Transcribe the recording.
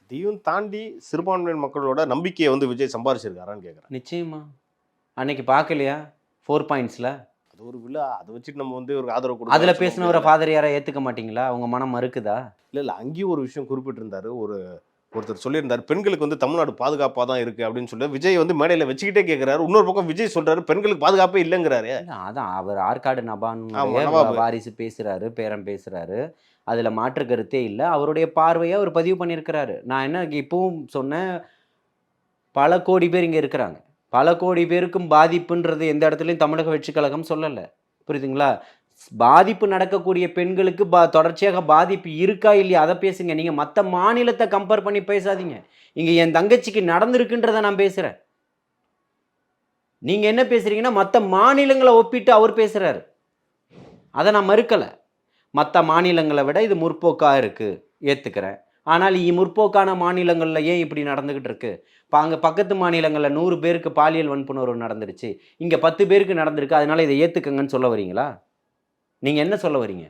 இதையும் தாண்டி சிறுபான்மையின மக்களோட நம்பிக்கையை வந்து விஜய் சம்பாரிச்சிருக்காரான்னு கேட்குறேன். நிச்சயமா. அன்னைக்கு பார்க்கலையா 4 பாயிண்ட்ஸில்? அது ஒரு விழா, அதை வச்சுட்டு நம்ம வந்து ஒரு ஆதரவு கொடுக்க அதில் பேசினவரை ஃபாதர் யாரை ஏற்றுக்க மாட்டீங்களா? உங்கள் மனம் மறுக்குதா? இல்லை அங்கேயும் ஒரு விஷயம் குறிப்பிட்டிருந்தாரு. ஒருத்தர் சொல்லியிருந்தார், பெண்களுக்கு வந்து தமிழ்நாடு பாதுகாப்பாக தான் இருக்குது அப்படின்னு சொல்லி விஜய் வந்து மேடையில் வச்சுக்கிட்டே கேட்குறாரு. இன்னொரு பக்கம் விஜய் சொல்கிறாரு பெண்களுக்கு பாதுகாப்பே இல்லைங்கிறாரு. அதான் அவர் ஆற்காடு நவாபு. நபான் வாரிசு பேசுகிறாரு, பேரம் பேசுகிறாரு. அதில் மாற்று கருத்தே இல்லை. அவருடைய பார்வையை அவர் பதிவு பண்ணியிருக்கிறாரு. நான் என்ன இப்பவும் சொன்னேன், பல கோடி பேர் இங்கே இருக்கிறாங்க. பல கோடி பேருக்கும் பாதிப்புன்றது எந்த இடத்துலையும் தமிழக வெற்றிக் கழகம் சொல்லலை. புரியுதுங்களா? பாதிப்பு நடக்கக்கூடிய பெண்களுக்கு தொடர்ச்சியாக பாதிப்பு இருக்கா இல்லையா அதை பேசுங்க. நீங்கள் மற்ற மாநிலத்தை கம்பேர் பண்ணி பேசாதீங்க. இங்கே என் தங்கச்சிக்கு நடந்திருக்குன்றதை நான் பேசுகிறேன். நீங்கள் என்ன பேசுகிறீங்கன்னா மற்ற மாநிலங்களை ஒப்பிட்டு அவர் பேசுகிறாரு. அதை நான் மறுக்கலை. மற்ற மாநிலங்களை விட இது முற்போக்காக இருக்குது, ஏற்றுக்கிறேன். ஆனால் முற்போக்கான மாநிலங்களில் ஏன் இப்படி நடந்துக்கிட்டு இருக்கு? இப்போ அங்கே பக்கத்து மாநிலங்களில் 100 பேருக்கு பாலியல் வன்புணர்வு நடந்துருச்சு, இங்கே 10 பேருக்கு நடந்திருக்கு, அதனால இதை ஏற்றுக்கங்கன்னு சொல்ல வரீங்களா? நீங்கள் என்ன சொல்ல வரீங்க?